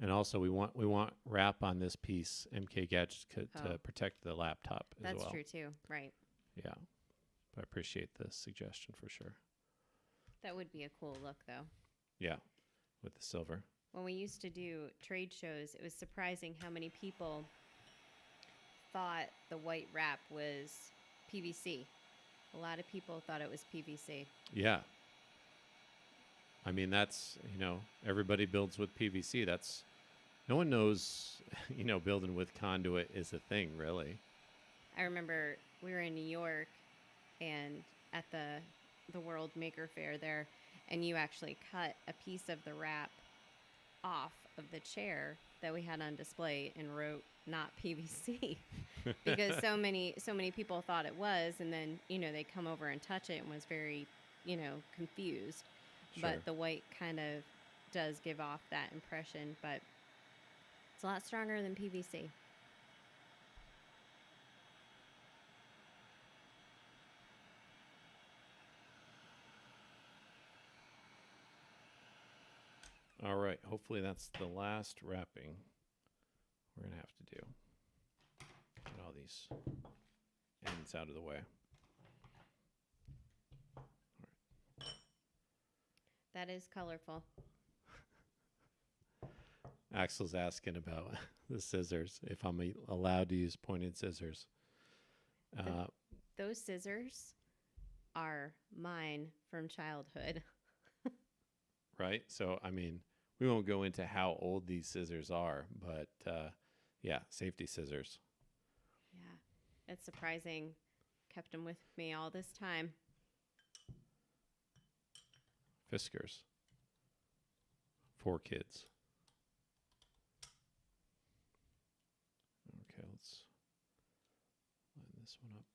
and also we want wrap on this piece, MK Gadgets, to protect the laptop as well. That's true too, right? Yeah, I appreciate the suggestion for sure. That would be a cool look, though. Yeah, with the silver. When we used to do trade shows, it was surprising how many people thought the white wrap was PVC. A lot of people thought it was PVC. Yeah. I mean, that's, everybody builds with PVC. That's, no one knows, building with conduit is a thing, really. I remember we were in New York and at the World Maker Fair there, and you actually cut a piece of the wrap off of the chair that we had on display and wrote not PVC because so many people thought it was, and then they come over and touch it and was very confused. Sure. But the white kind of does give off that impression, but it's a lot stronger than PVC. All right. Hopefully that's the last wrapping we're going to have to do. Get all these ends out of the way. That is colorful. Axel's asking about the scissors, if I'm allowed to use pointed scissors. Those scissors are mine from childhood. Right? So, I mean, we won't go into how old these scissors are, but yeah, safety scissors. Yeah, it's surprising. Kept them with me all this time. Fiskars. 4 kids. Okay, let's line this one up.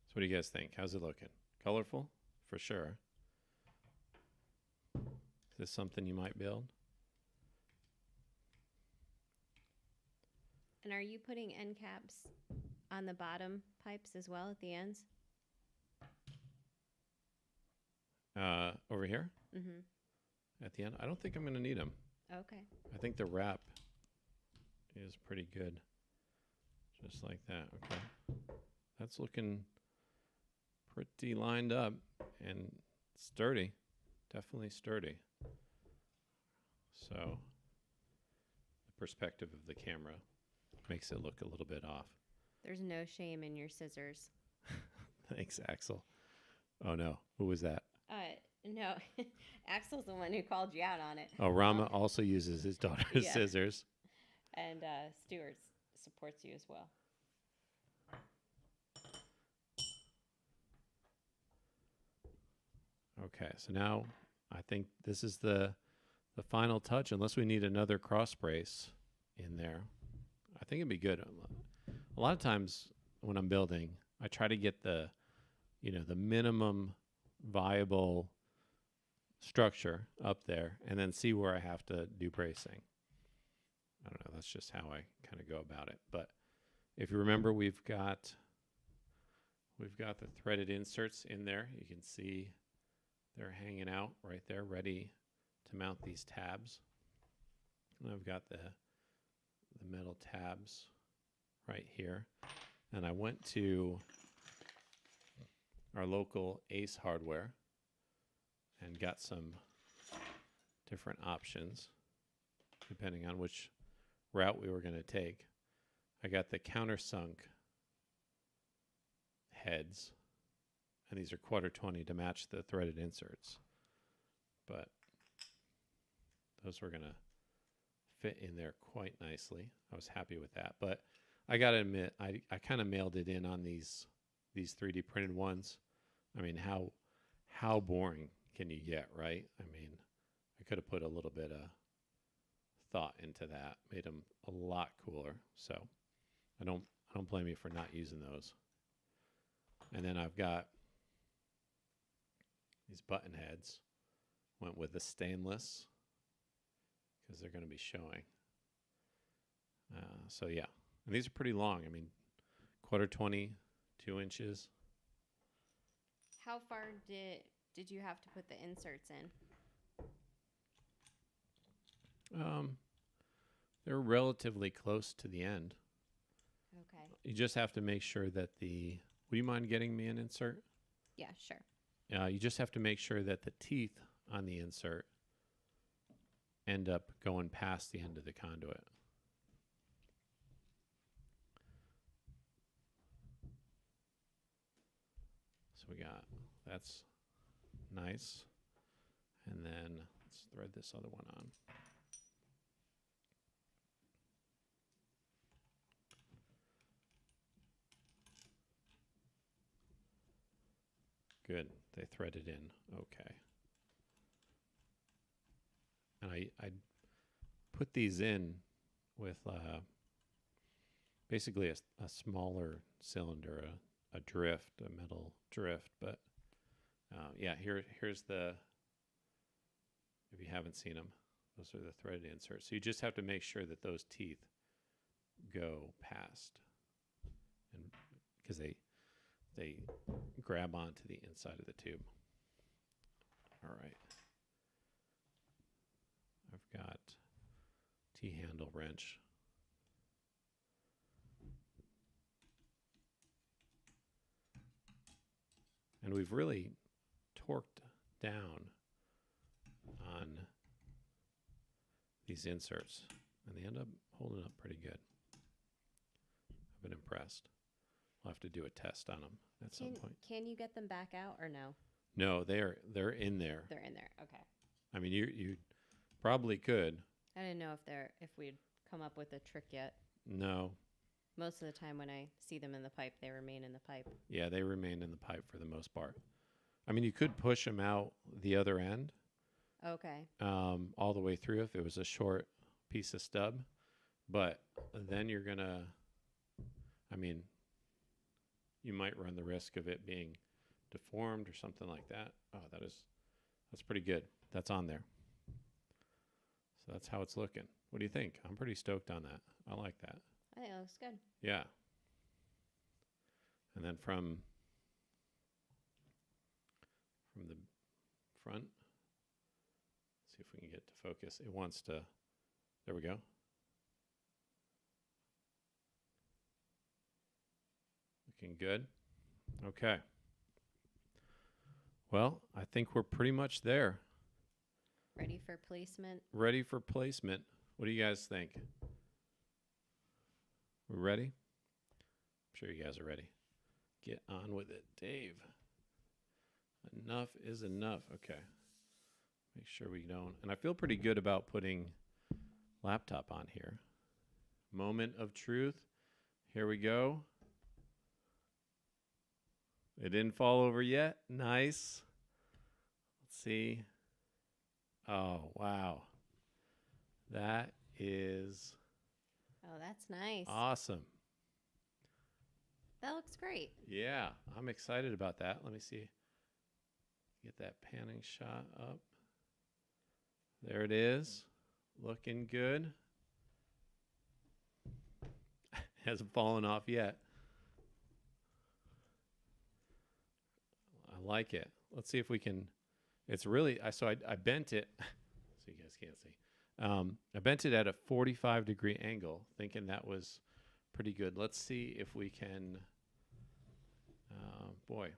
So what do you guys think? How's it looking? Colorful? For sure. Is this something you might build? And are you putting end caps on the bottom pipes as well at the ends? Over here? Mm-hmm. At the end? I don't think I'm going to need them. Okay. I think the wrap is pretty good. Just like that. Okay. That's looking pretty lined up and sturdy. Definitely sturdy. So the perspective of the camera makes it look a little bit off. There's no shame in your scissors. Thanks, Axel. Oh, no. Who was that? No. Axel's the one who called you out on it. Oh, Rama also uses his daughter's scissors. And Stuart supports you as well. Okay, so now I think this is the final touch, unless we need another cross brace in there. I think it'd be good. A lot of times when I'm building, I try to get the minimum viable structure up there and then see where I have to do bracing. I don't know. That's just how I kind of go about it. But if you remember, we've got the threaded inserts in there. You can see they're hanging out right there, ready to mount these tabs. And I've got the metal tabs right here. And I went to our local Ace Hardware and got some different options depending on which route we were going to take. I got the countersunk heads, and these are 1/4 to match the threaded inserts, but those were going to fit in there quite nicely. I was happy with that, but I got to admit, I kind of mailed it in on these 3D printed ones. I mean, how boring can you get, right? I mean, I could have put a little bit of thought into that, made them a lot cooler. So I don't blame you for not using those. And then I've got these button heads. Went with the stainless because they're going to be showing. So yeah, and these are pretty long. I mean, 1/4, 2 inches. How far did you have to put the inserts in? They're relatively close to the end. Okay. You just have to make sure that the. Would you mind getting me an insert? Yeah, sure. You just have to make sure that the teeth on the insert end up going past the end of the conduit. So we got, that's nice. And then let's thread this other one on. Good, they threaded in okay. And I put these in with basically a smaller cylinder, a drift, a metal drift. But yeah, here's the, if you haven't seen them, those are the threaded inserts. So you just have to make sure that those teeth go past, and because they grab onto the inside of the tube. All right. I've got T-handle wrench. And we've really torqued down on these inserts, and they end up holding up pretty good. I've been impressed. I'll have to do a test on them at some point. Can you get them back out or no? No, they're in there. They're in there. Okay. I mean, you probably could. I didn't know if we'd come up with a trick yet. No. Most of the time when I see them in the pipe, they remain in the pipe. Yeah, they remain in the pipe for the most part. I mean, you could push them out the other end. Okay. All the way through if it was a short piece of stub. But then you're going to, I mean, you might run the risk of it being deformed or something like that. Oh, that's pretty good. That's on there. So that's how it's looking. What do you think? I'm pretty stoked on that. I like that. I think it looks good. Yeah. And then from the front, see if we can get to focus. It wants to, there we go. Looking good. Okay. Well, I think we're pretty much there. Ready for placement? Ready for placement. What do you guys think? We ready? I'm sure you guys are ready. Get on with it, Dave. Enough is enough. Okay. Make sure we don't. And I feel pretty good about putting laptop on here. Moment of truth. Here we go. It didn't fall over yet. Nice. Let's see. Oh, wow. That is Oh, that's nice. awesome. That looks great. Yeah, I'm excited about that. Let me see. Get that panning shot up. There it is. Looking good. Hasn't fallen off yet. I like it. Let's see if we can. It's really, I bent it, so you guys can't see. I bent it at a 45-degree angle, thinking that was pretty good. Let's see if we can. Boy,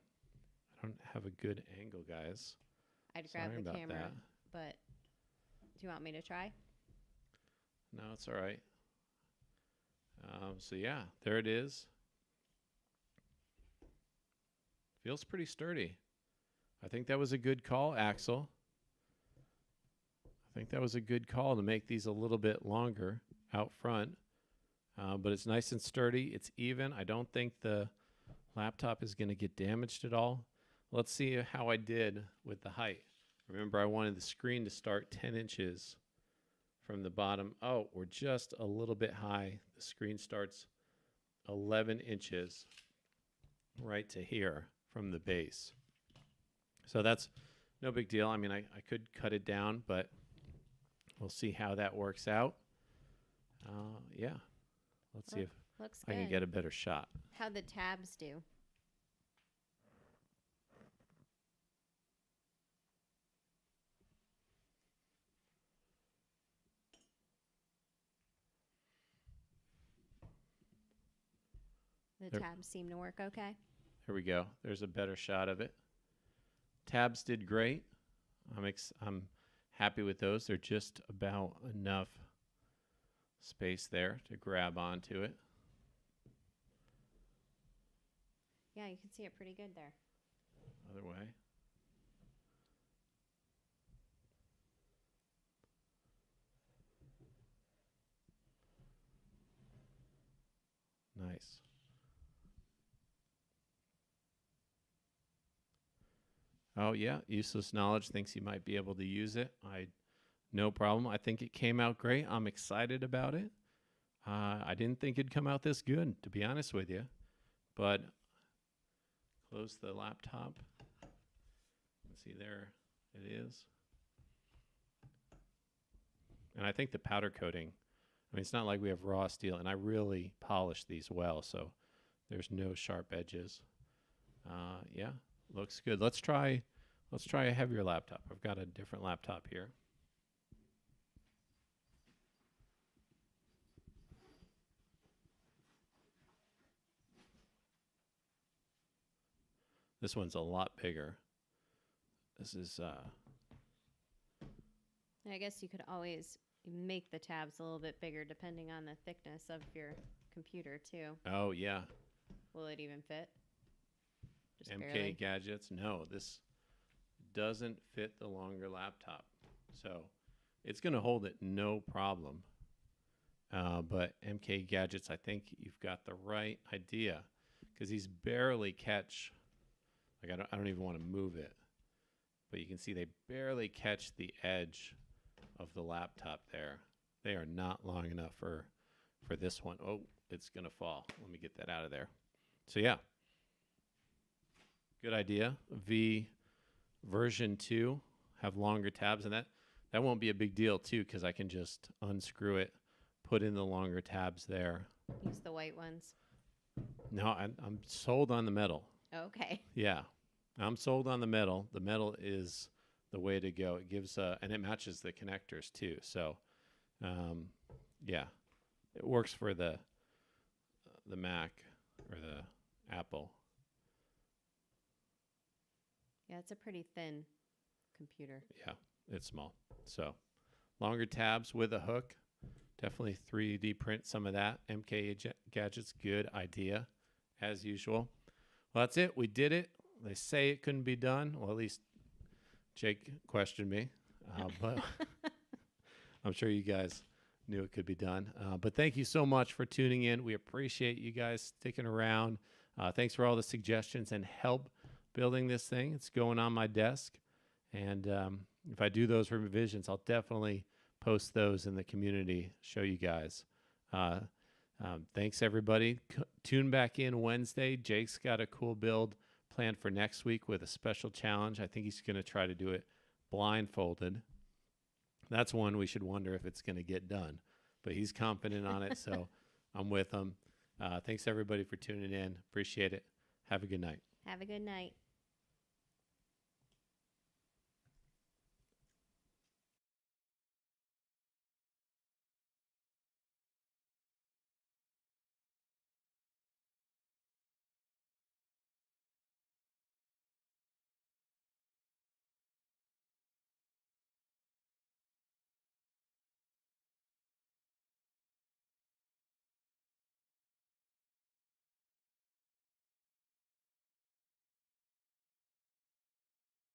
I don't have a good angle, guys. I'd Sorry grab the about camera, that. but do you want me to try? No, it's all right. So yeah, there it is. Feels pretty sturdy. I think that was a good call, Axel. I think that was a good call to make these a little bit longer out front. But it's nice and sturdy. It's even. I don't think the laptop is going to get damaged at all. Let's see how I did with the height. Remember, I wanted the screen to start 10 inches from the bottom. Oh, we're just a little bit high. The screen starts 11 inches right to here from the base. So that's no big deal. I mean, I could cut it down, but we'll see how that works out. Yeah. Let's see if Looks I can good. get a better shot. How'd the tabs do? The There- tabs seem to work okay. Here we go. There's a better shot of it. Tabs did great. I'm happy with those. They're just about enough space there to grab onto it. Yeah, you can see it pretty good there. Other way. Nice. Oh yeah, useless knowledge thinks he might be able to use it. No problem. I think it came out great. I'm excited about it. I didn't think it'd come out this good, to be honest with you. But close the laptop. Let's see, there it is. And I think the powder coating, I mean, it's not like we have raw steel, and I really polished these well, so there's no sharp edges. Yeah, looks good. Let's try a heavier laptop. I've got a different laptop here. This one's a lot bigger. This is I guess you could always make the tabs a little bit bigger depending on the thickness of your computer too. oh yeah, Will it even fit? Just MK barely. Gadgets. No, this doesn't fit the longer laptop, so it's going to hold it no problem. But MK Gadgets, I think you've got the right idea, because these barely catch. Like I don't even want to move it, but you can see they barely catch the edge of the laptop there. They are not long enough for this one. Oh, it's gonna fall. Let me get that out of there. So yeah, good idea. Version 2 have longer tabs, and that won't be a big deal too, because I can just unscrew it, put in the longer tabs there. Use the white ones. No, I'm sold on the metal. Okay. Yeah, I'm sold on the metal. The metal is the way to go. It gives and it matches the connectors too. So, yeah, it works for the Mac or the Apple. Yeah, it's a pretty thin computer. Yeah, it's small. So, longer tabs with a hook. Definitely 3D print some of that. Gadgets, good idea, as usual. Well, that's it. We did it. They say it couldn't be done. Well, at least Jake questioned me. But I'm sure you guys knew it could be done. But thank you so much for tuning in. We appreciate you guys sticking around. Thanks for all the suggestions and help building this thing. It's going on my desk. And if I do those revisions, I'll definitely post those in the community, show you guys. Thanks, everybody. Tune back in Wednesday. Jake's got a cool build planned for next week with a special challenge. I think he's going to try to do it blindfolded. That's one we should wonder if it's going to get done. But he's confident on it, so I'm with him. Thanks everybody for tuning in. Appreciate it. Have a good night. Have a good night.